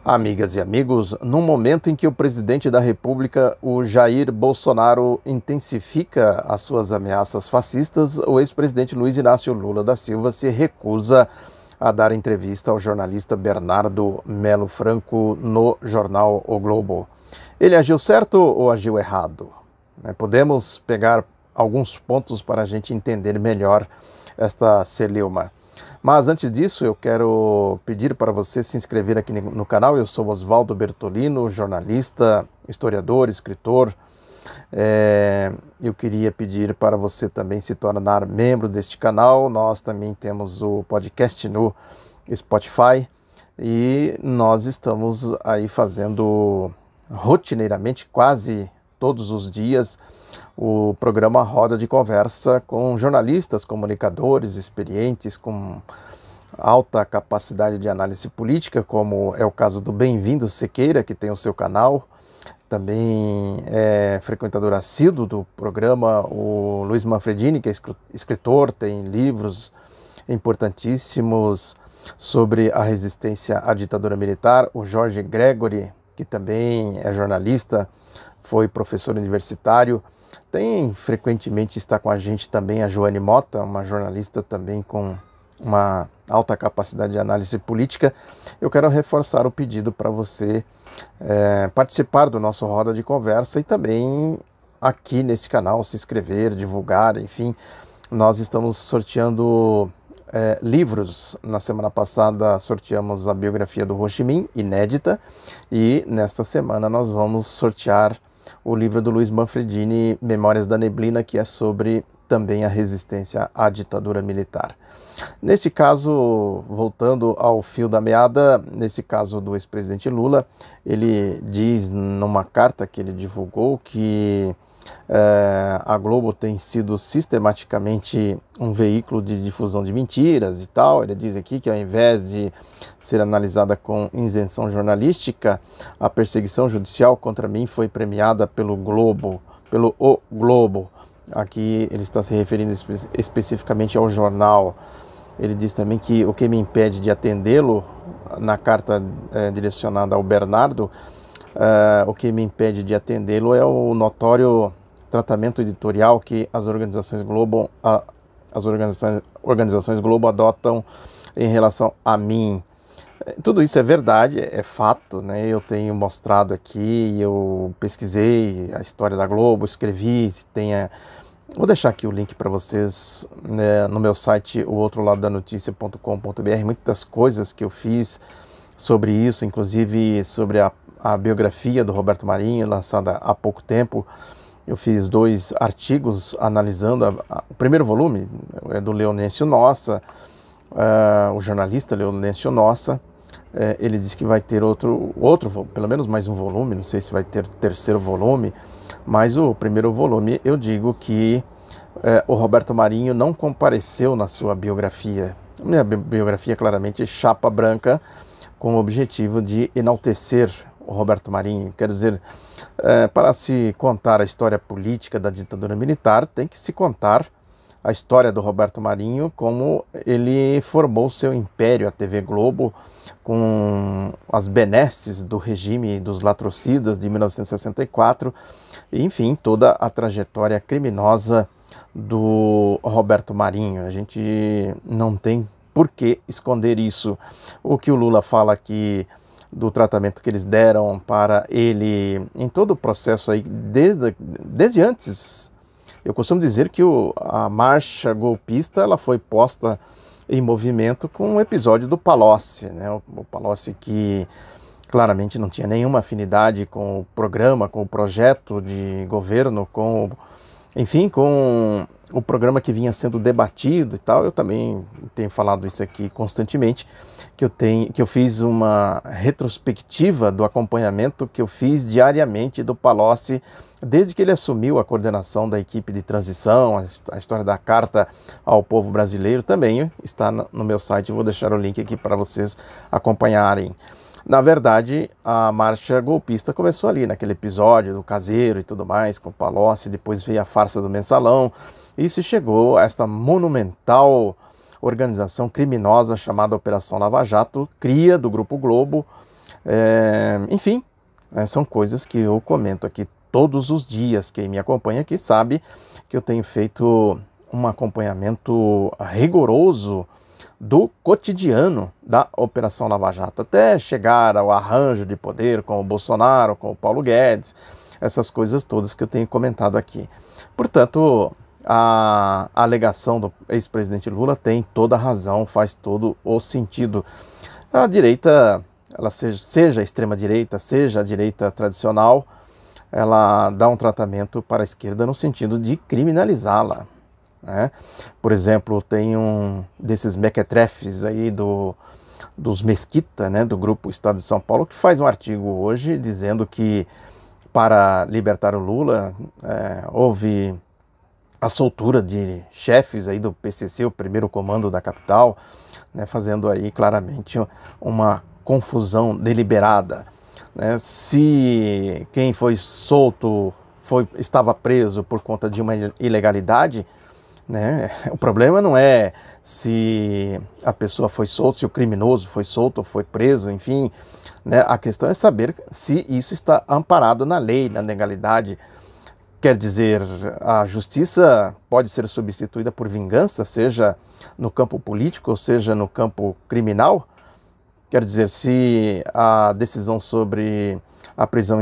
Amigas e amigos, num momento em que o presidente da República, o Jair Bolsonaro, intensifica as suas ameaças fascistas, o ex-presidente Luiz Inácio Lula da Silva se recusa a dar entrevista ao jornalista Bernardo Melo Franco no jornal O Globo. Ele agiu certo ou agiu errado? Podemos pegar alguns pontos para a gente entender melhor esta celeuma. Mas antes disso, eu quero pedir para você se inscrever aqui no canal. Eu sou Oswaldo Bertolino, jornalista, historiador, escritor. Eu queria pedir para você também se tornar membro deste canal. Nós também temos o podcast no Spotify e nós estamos aí fazendo rotineiramente, quase todos os dias, o programa Roda de Conversa com jornalistas, comunicadores experientes, com alta capacidade de análise política, como é o caso do Bem-vindo Sequeira, que tem o seu canal. Também é frequentador assíduo do programa o Luiz Manfredini, que é escritor, tem livros importantíssimos sobre a resistência à ditadura militar. O Jorge Gregory, que também é jornalista, foi professor universitário. Tem frequentemente está com a gente também a Joane Mota, uma jornalista também com uma alta capacidade de análise política. Eu quero reforçar o pedido para você participar do nosso Roda de Conversa e também aqui nesse canal se inscrever, divulgar, enfim. Nós estamos sorteando livros. Na semana passada sorteamos a biografia do Ho Chi Minh, inédita, e nesta semana nós vamos sortear o livro do Luiz Manfredini, Memórias da Neblina, que é sobre também a resistência à ditadura militar. Neste caso, voltando ao fio da meada, nesse caso do ex-presidente Lula, ele diz numa carta que ele divulgou que a Globo tem sido sistematicamente um veículo de difusão de mentiras e tal. Ele diz aqui que ao invés de ser analisada com isenção jornalística, a perseguição judicial contra mim foi premiada pelo Globo, pelo O Globo. Aqui ele está se referindo especificamente ao jornal. Ele diz também que o que me impede de atendê-lo, na carta direcionada ao Bernardo, o que me impede de atendê-lo é o notório tratamento editorial que as organizações Globo adotam em relação a mim. Tudo isso é verdade, é fato, né? Eu tenho mostrado aqui, eu pesquisei a história da Globo, escrevi, vou deixar aqui o link para vocês, né, no meu site, ootroladoDaNoticia.com.br, muitas coisas que eu fiz sobre isso, inclusive sobre a biografia do Roberto Marinho, lançada há pouco tempo. Eu fiz 2 artigos analisando o primeiro volume, é do Leonêncio Nossa, o jornalista Leonêncio Nossa. Ele disse que vai ter outro, pelo menos mais um volume, não sei se vai ter terceiro volume, mas o primeiro volume eu digo que o Roberto Marinho não compareceu na sua biografia. Minha biografia claramente é chapa branca, com o objetivo de enaltecer o Roberto Marinho. Quer dizer, para se contar a história política da ditadura militar, tem que se contar a história do Roberto Marinho, como ele formou seu império, a TV Globo, com as benesses do regime dos latrocidas de 1964, e, enfim, toda a trajetória criminosa do Roberto Marinho. A gente não tem por que esconder isso. O que o Lula fala aqui do tratamento que eles deram para ele em todo o processo aí, desde antes. Eu costumo dizer que a marcha golpista ela foi posta em movimento com o episódio do Palocci, né? O Palocci que claramente não tinha nenhuma afinidade com o programa, com o projeto de governo, enfim, com o programa que vinha sendo debatido e tal. Eu também tenho falado isso aqui constantemente, que eu fiz uma retrospectiva do acompanhamento que eu fiz diariamente do Palocci, desde que ele assumiu a coordenação da equipe de transição, a história da carta ao povo brasileiro, também está no meu site. Vou deixar o link aqui para vocês acompanharem. Na verdade, a marcha golpista começou ali, naquele episódio do Caseiro e tudo mais, com o Palocci, depois veio a farsa do Mensalão, e se chegou a esta monumental organização criminosa chamada Operação Lava Jato, cria do Grupo Globo, Enfim, são coisas que eu comento aqui todos os dias. Quem me acompanha aqui sabe que eu tenho feito um acompanhamento rigoroso do cotidiano da Operação Lava Jato, até chegar ao arranjo de poder com o Bolsonaro, com o Paulo Guedes, essas coisas todas que eu tenho comentado aqui. Portanto, a alegação do ex-presidente Lula tem toda a razão, faz todo o sentido. A direita, ela seja a extrema-direita, seja a direita tradicional, ela dá um tratamento para a esquerda no sentido de criminalizá-la, né? Por exemplo, tem um desses mequetrefes aí dos Mesquita, né, do grupo Estado de São Paulo, que faz um artigo hoje dizendo que para libertar o Lula houve a soltura de chefes aí do PCC, o primeiro comando da capital, né, fazendo aí claramente uma confusão deliberada, né? Se quem foi solto estava preso por conta de uma ilegalidade, né, o problema não é se a pessoa foi solta, se o criminoso foi solto ou foi preso, enfim, né, a questão é saber se isso está amparado na lei, na legalidade. Quer dizer, a justiça pode ser substituída por vingança, seja no campo político ou seja no campo criminal. Quer dizer, se a decisão sobre a prisão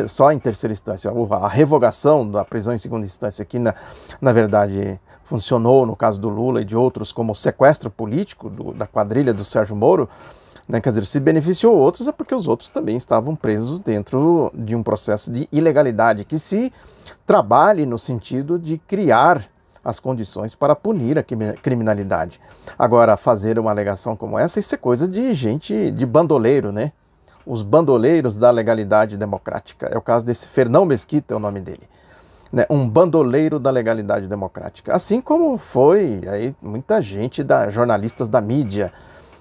só em terceira instância, a revogação da prisão em segunda instância, que na verdade funcionou no caso do Lula e de outros como sequestro político da quadrilha do Sérgio Moro, né? Quer dizer, se beneficiou outros é porque os outros também estavam presos dentro de um processo de ilegalidade, que se trabalhe no sentido de criar as condições para punir a criminalidade. Agora, fazer uma alegação como essa, isso é coisa de gente, de bandoleiro, né? Os bandoleiros da legalidade democrática. É o caso desse Fernão Mesquita, é o nome dele, né? Um bandoleiro da legalidade democrática. Assim como foi aí muita gente, jornalistas da mídia,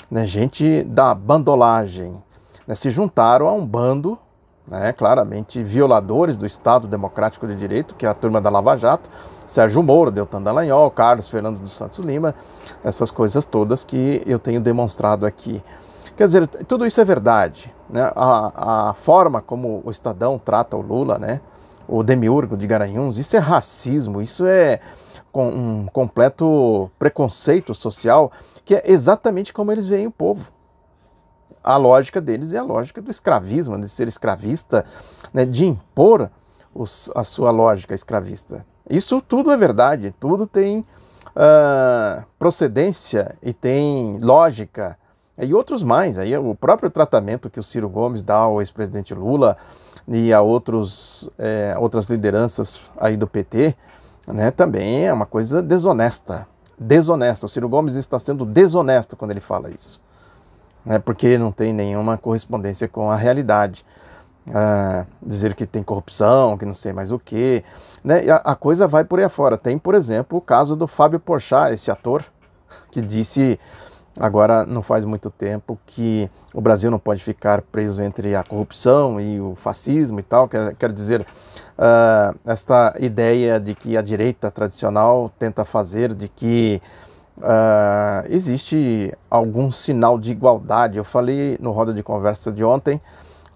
né? Gente da bandolagem, né? Se juntaram a um bando, né? Claramente violadores do Estado Democrático de Direito, que é a turma da Lava Jato, Sérgio Moro, Deltan Dallagnol, Carlos Fernando dos Santos Lima, essas coisas todas que eu tenho demonstrado aqui. Quer dizer, tudo isso é verdade, né? A forma como o Estadão trata o Lula, né? O demiurgo de Garanhuns, isso é racismo, isso é um completo preconceito social, que é exatamente como eles veem o povo. A lógica deles é a lógica do escravismo, de ser escravista, né? De impor a sua lógica escravista. Isso tudo é verdade, tudo tem procedência e tem lógica. E outros mais, aí o próprio tratamento que o Ciro Gomes dá ao ex-presidente Lula e a outras lideranças aí do PT, né, também é uma coisa desonesta. Desonesta. O Ciro Gomes está sendo desonesto quando ele fala isso, né, porque não tem nenhuma correspondência com a realidade. Dizer que tem corrupção, que não sei mais o que, né, e a coisa vai por aí afora. Tem, por exemplo, o caso do Fábio Porchat, esse ator, que disse agora não faz muito tempo que o Brasil não pode ficar preso entre a corrupção e o fascismo e tal. Quer dizer, esta ideia de que a direita tradicional tenta fazer de que existe algum sinal de igualdade. Eu falei no Roda de Conversa de ontem,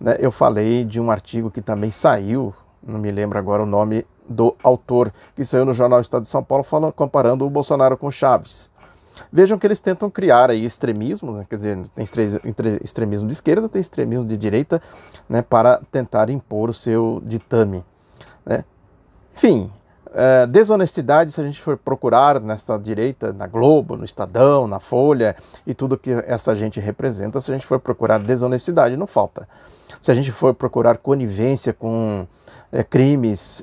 né, eu falei de um artigo que também saiu, não me lembro agora o nome do autor, que saiu no jornal Estado de São Paulo comparando o Bolsonaro com Chaves. Vejam que eles tentam criar aí extremismos, né? Quer dizer, tem extremismo de esquerda, tem extremismo de direita, né, para tentar impor o seu ditame, né? Enfim, desonestidade, se a gente for procurar nessa direita, na Globo, no Estadão, na Folha e tudo que essa gente representa, se a gente for procurar desonestidade, não falta. Se a gente for procurar conivência com crimes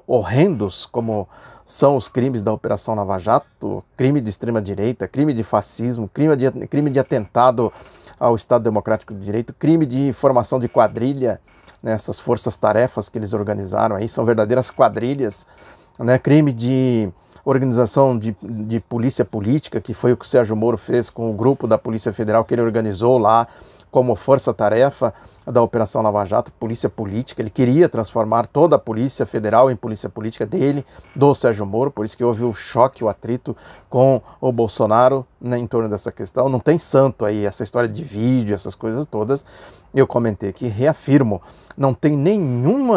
horrendos, como são os crimes da Operação Lava Jato, crime de extrema-direita, crime de fascismo, crime de atentado ao Estado Democrático de Direito, crime de formação de quadrilha, né, essas forças-tarefas que eles organizaram aí, são verdadeiras quadrilhas, né, crime de organização de polícia política, que foi o que o Sérgio Moro fez com o grupo da Polícia Federal que ele organizou lá como força-tarefa da Operação Lava Jato, polícia política. Ele queria transformar toda a Polícia Federal em polícia política dele, do Sérgio Moro, por isso que houve o choque, o atrito com o Bolsonaro, né, em torno dessa questão. Não tem santo aí, essa história de vídeo, essas coisas todas. Eu comentei aqui, reafirmo, não tem nenhum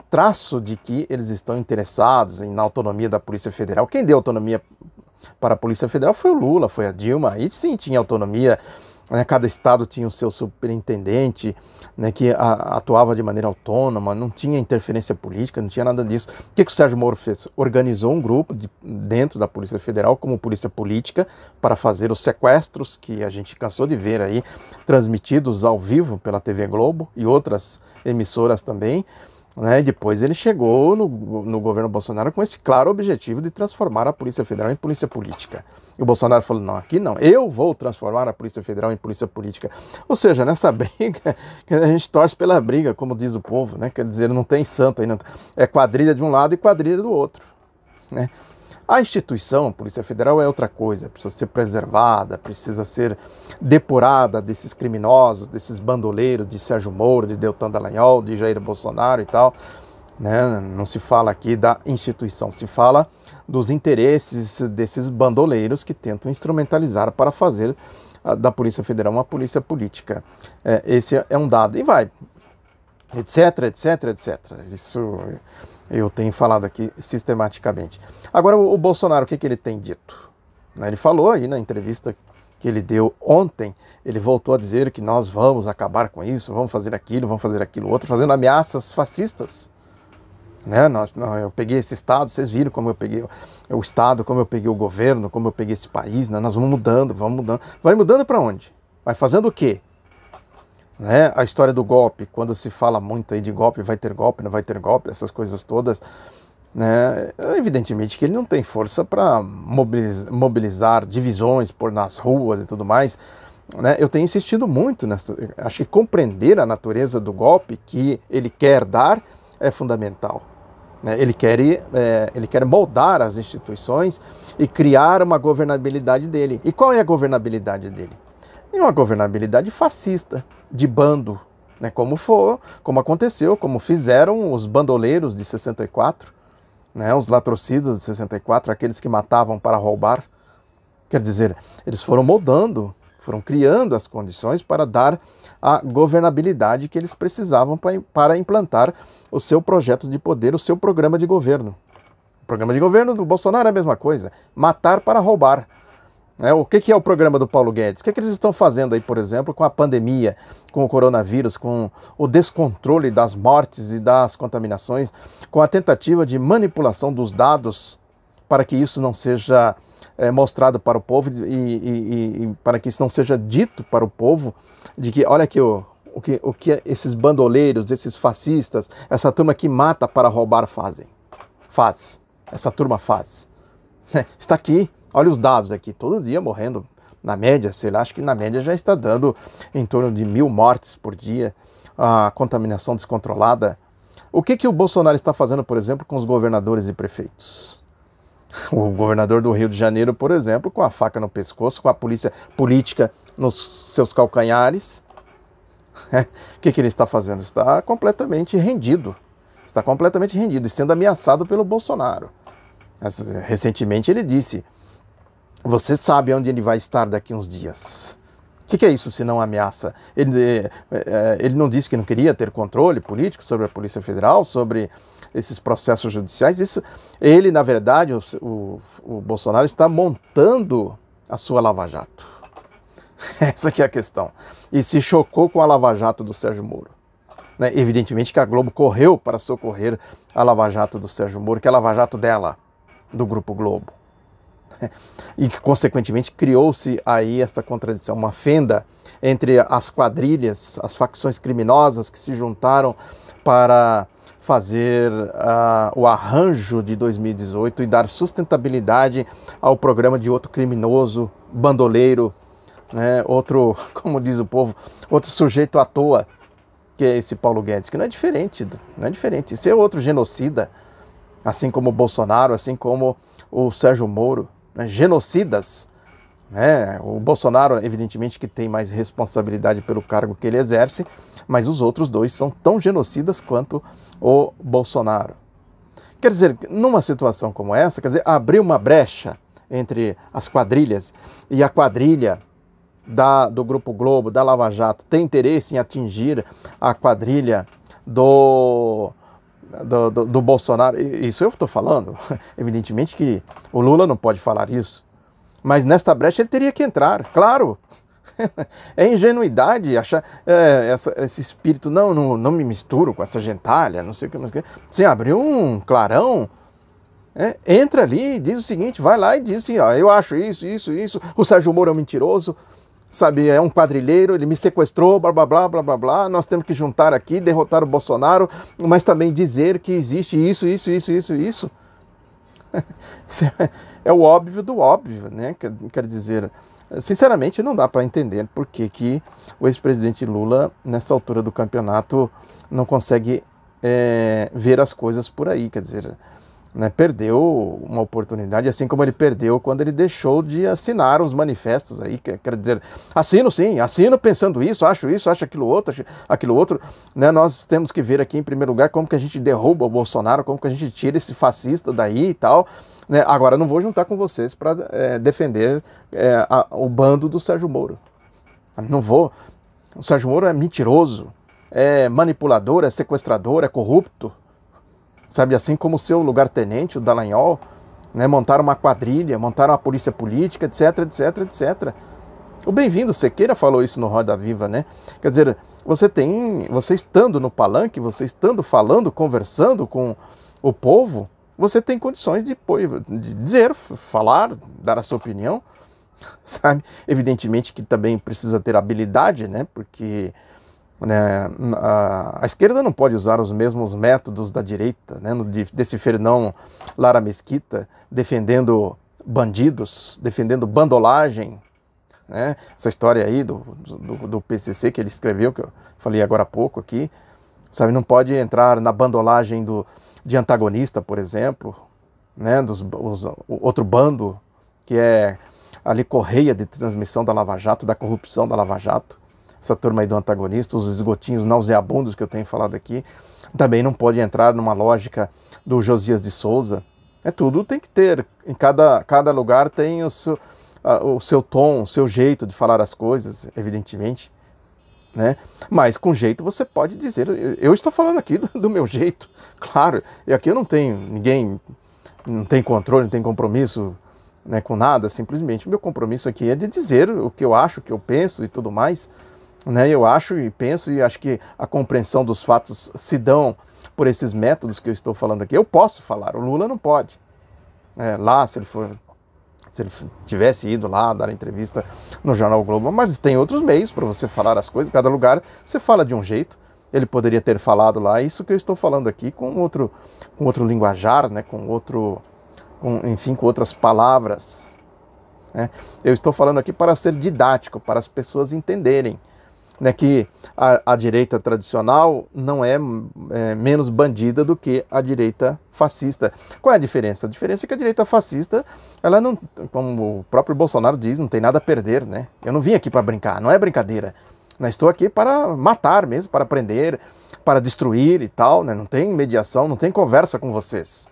traço de que eles estão interessados na autonomia da Polícia Federal. Quem deu autonomia para a Polícia Federal foi o Lula, foi a Dilma. Aí sim tinha autonomia, né? Cada estado tinha o seu superintendente, né, que atuava de maneira autônoma, não tinha interferência política, não tinha nada disso. O que o Sérgio Moro fez? Organizou um grupo dentro da Polícia Federal como polícia política para fazer os sequestros que a gente cansou de ver aí, transmitidos ao vivo pela TV Globo e outras emissoras também. Né? Depois ele chegou no governo Bolsonaro com esse claro objetivo de transformar a Polícia Federal em polícia política. E o Bolsonaro falou, não, aqui não, eu vou transformar a Polícia Federal em polícia política. Ou seja, nessa briga, a gente torce pela briga, como diz o povo, né? Quer dizer, não tem santo aí, não, é quadrilha de um lado e quadrilha do outro. Né? A instituição, a Polícia Federal, é outra coisa, precisa ser preservada, precisa ser depurada desses criminosos, desses bandoleiros de Sérgio Moro, de Deltan Dallagnol, de Jair Bolsonaro e tal. Né? Não se fala aqui da instituição, se fala dos interesses desses bandoleiros que tentam instrumentalizar para fazer da Polícia Federal uma polícia política. Esse é um dado. E vai, etc, etc, etc. Isso eu tenho falado aqui sistematicamente. Agora, o Bolsonaro, o que ele tem dito? Ele falou aí na entrevista que ele deu ontem, ele voltou a dizer que nós vamos acabar com isso, vamos fazer aquilo outro, fazendo ameaças fascistas. Né? Eu peguei esse estado, vocês viram como eu peguei o estado, como eu peguei o governo, como eu peguei esse país, né? Nós vamos mudando. Vai mudando para onde? Vai fazendo o quê? Né? A história do golpe, quando se fala muito aí de golpe, vai ter golpe, não vai ter golpe, essas coisas todas, né? Evidentemente que ele não tem força para mobilizar divisões, pôr nas ruas e tudo mais. Né? Eu tenho insistido muito nessa, acho que compreender a natureza do golpe que ele quer dar é fundamental. Ele quer moldar as instituições e criar uma governabilidade dele. E qual é a governabilidade dele? É uma governabilidade fascista, de bando, né? Como aconteceu, como fizeram os bandoleiros de 64, né? Os latrocidas de 64, aqueles que matavam para roubar. Quer dizer, eles foram moldando, foram criando as condições para dar a governabilidade que eles precisavam para implantar o seu projeto de poder, o seu programa de governo. O programa de governo do Bolsonaro é a mesma coisa, matar para roubar. O que é o programa do Paulo Guedes? O que eles estão fazendo aí, por exemplo, com a pandemia, com o coronavírus, com o descontrole das mortes e das contaminações, com a tentativa de manipulação dos dados para que isso não seja mostrado para o povo e para que isso não seja dito para o povo, de que olha aqui o que esses bandoleiros, esses fascistas, essa turma que mata para roubar faz. Essa turma faz. Está aqui. Olha os dados aqui, todo dia morrendo, na média, sei lá, acho que na média já está dando em torno de 1000 mortes por dia, a contaminação descontrolada. O que o Bolsonaro está fazendo, por exemplo, com os governadores e prefeitos? O governador do Rio de Janeiro, por exemplo, com a faca no pescoço, com a polícia política nos seus calcanhares. O que ele está fazendo? Está completamente rendido. Está completamente rendido e sendo ameaçado pelo Bolsonaro. Recentemente ele disse: você sabe onde ele vai estar daqui uns dias. O que é isso se não ameaça? Ele não disse que não queria ter controle político sobre a Polícia Federal, sobre esses processos judiciais. Ele, na verdade, o Bolsonaro está montando a sua Lava Jato. Essa aqui é a questão. E se chocou com a Lava Jato do Sérgio Moro. Evidentemente que a Globo correu para socorrer a Lava Jato do Sérgio Moro, que é a Lava Jato dela, do Grupo Globo. E que, consequentemente, criou-se aí esta contradição, uma fenda entre as quadrilhas, as facções criminosas que se juntaram para fazer o arranjo de 2018 e dar sustentabilidade ao programa de outro criminoso, bandoleiro, né? Outro, como diz o povo, outro sujeito à toa, que é esse Paulo Guedes, que não é diferente. Esse é outro genocida, assim como o Bolsonaro, assim como o Sérgio Moro. Genocidas, né? O Bolsonaro, evidentemente, que tem mais responsabilidade pelo cargo que ele exerce, mas os outros dois são tão genocidas quanto o Bolsonaro. Quer dizer, numa situação como essa, quer dizer, abrir uma brecha entre as quadrilhas e a quadrilha do Grupo Globo, da Lava Jato, tem interesse em atingir a quadrilha do Bolsonaro. Isso eu estou falando. Evidentemente que o Lula não pode falar isso. Mas nesta brecha ele teria que entrar, claro. É ingenuidade achar esse espírito, não me misturo com essa gentalha, não sei o que, não sei o que. Sim, abriu um clarão, entra ali e diz o seguinte, vai lá e diz assim, ó, eu acho isso, o Sérgio Moro é um mentiroso, sabe, é um quadrilheiro, ele me sequestrou, blá, blá, blá, blá, blá, blá, nós temos que juntar aqui, derrotar o Bolsonaro, mas também dizer que existe isso. Isso é o óbvio do óbvio, né? Quer dizer, sinceramente não dá para entender por que o ex-presidente Lula, nessa altura do campeonato, não consegue ver as coisas por aí, quer dizer, né, perdeu uma oportunidade, assim como ele perdeu quando ele deixou de assinar os manifestos aí, quer dizer, assino sim, assino pensando isso, acho aquilo outro, né, nós temos que ver aqui em primeiro lugar como que a gente derruba o Bolsonaro, como que a gente tira esse fascista daí e tal, né, agora não vou juntar com vocês para defender o bando do Sérgio Moro, não vou, o Sérgio Moro é mentiroso, é manipulador, é sequestrador, é corrupto, sabe, assim como o seu lugar-tenente, o Dallagnol, né, montaram uma quadrilha, montaram uma polícia política, etc. O Bem-vindo Sequeira falou isso no Roda Viva, né? Quer dizer, você estando no palanque, você estando falando, conversando com o povo, você tem condições de dizer, falar, dar a sua opinião, sabe? Evidentemente que também precisa ter habilidade, né? Porque né, a esquerda não pode usar os mesmos métodos da direita, né, desse Fernão Lara Mesquita, defendendo bandidos, defendendo bandolagem, né, essa história aí do PCC que ele escreveu, que eu falei agora há pouco aqui, sabe, não pode entrar na bandolagem de antagonista, por exemplo, né, outro bando que é ali correia de transmissão da Lava Jato, da corrupção da Lava Jato. Essa turma aí do antagonista, os esgotinhos nauseabundos que eu tenho falado aqui, também não pode entrar numa lógica do Josias de Souza. Tudo tem que ter, em cada lugar tem o seu tom, o seu jeito de falar as coisas, evidentemente, né? Mas com jeito você pode dizer, eu estou falando aqui do meu jeito, claro, e aqui eu não tenho ninguém, não tem controle, não tem compromisso, né, com nada, simplesmente o meu compromisso aqui é de dizer o que eu acho, o que eu penso e tudo mais. Né, eu acho e penso e acho que a compreensão dos fatos se dão por esses métodos que eu estou falando aqui. Eu posso falar, o Lula não pode. Lá, se ele tivesse ido lá dar entrevista no Jornal o Globo, mas tem outros meios para você falar as coisas, cada lugar você fala de um jeito. Ele poderia ter falado lá, isso que eu estou falando aqui com outro linguajar, né, com outras palavras. Né. Eu estou falando aqui para ser didático, para as pessoas entenderem, né, que a direita tradicional não é menos bandida do que a direita fascista. Qual é a diferença? A diferença é que a direita fascista, ela não, como o próprio Bolsonaro diz, não tem nada a perder, né? Eu não vim aqui para brincar, não é brincadeira. Eu estou aqui para matar mesmo, para prender, para destruir e tal, né? Não tem mediação, não tem conversa com vocês.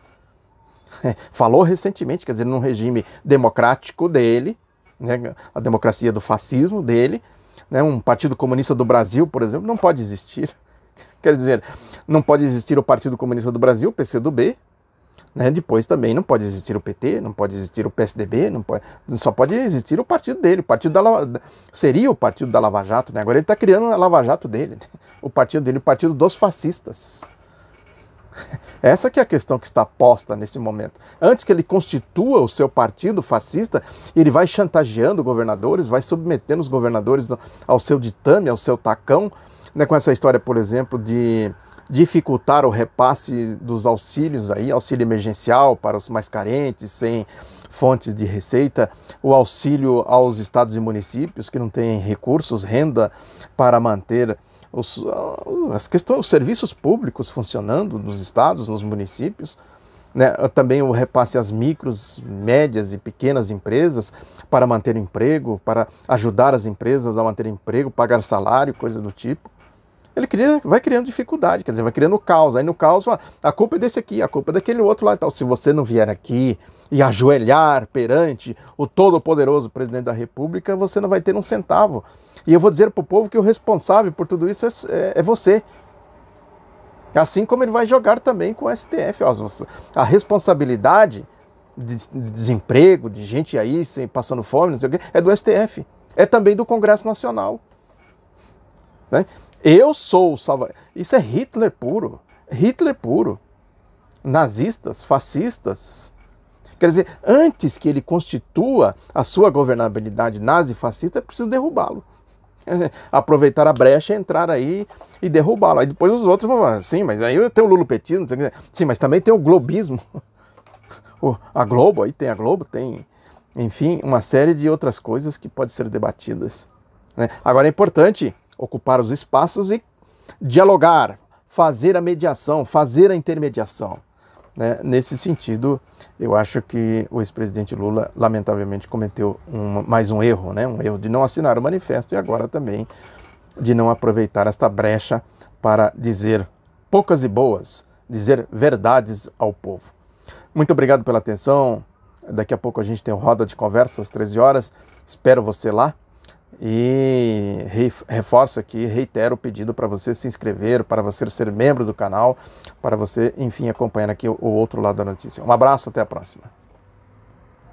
Falou recentemente, quer dizer, num regime democrático dele, né, a democracia do fascismo dele, né, um Partido Comunista do Brasil, por exemplo, não pode existir. Quer dizer, não pode existir o Partido Comunista do Brasil, o PCdoB, né, depois também não pode existir o PT, não pode existir o PSDB, só pode existir o partido dele, seria o partido da Lava Jato, né, agora ele está criando a Lava Jato dele, o partido dele, o partido dos fascistas. Essa que é a questão que está posta nesse momento. Antes que ele constitua o seu partido fascista, ele vai chantageando governadores, vai submetendo os governadores ao seu ditame, ao seu tacão, né, com essa história, por exemplo, de dificultar o repasse dos auxílios, auxílio emergencial para os mais carentes, sem fontes de receita, o auxílio aos estados e municípios que não têm recursos, renda para manter os serviços públicos funcionando nos estados, nos municípios, né, também o repasse às micros, médias e pequenas empresas para manter emprego, para ajudar as empresas a manter emprego, pagar salário, coisa do tipo. Ele vai criando dificuldade, quer dizer, vai criando caos. Aí no caos, a culpa é desse aqui, a culpa é daquele outro lá e tal. Se você não vier aqui e ajoelhar perante o todo-poderoso presidente da República, você não vai ter um centavo. E eu vou dizer para o povo que o responsável por tudo isso é você. Assim como ele vai jogar também com o STF. Ó, a responsabilidade de desemprego, de gente aí passando fome, não sei o quê, é do STF. É também do Congresso Nacional. Né? Eu sou o salvador. Isso é Hitler puro. Hitler puro. Nazistas, fascistas. Quer dizer, antes que ele constitua a sua governabilidade nazi-fascista, é preciso derrubá-lo. Aproveitar a brecha, entrar aí e derrubá-lo. Aí depois os outros vão falar, sim, mas aí tem o lulopetismo, sim, mas também tem o globismo. A Globo, aí tem a Globo, tem, enfim, uma série de outras coisas que podem ser debatidas. Né? Agora é importante ocupar os espaços e dialogar, fazer a mediação, fazer a intermediação. Né? Nesse sentido, eu acho que o ex-presidente Lula, lamentavelmente, cometeu mais um erro, né? Um erro de não assinar o manifesto e agora também de não aproveitar esta brecha para dizer poucas e boas, dizer verdades ao povo. Muito obrigado pela atenção. Daqui a pouco a gente tem o Roda de Conversa às 13 horas. Espero você lá. E reforço aqui, reitero o pedido para você se inscrever, para você ser membro do canal, para você, enfim, acompanhar aqui o outro lado da notícia. Um abraço, até a próxima.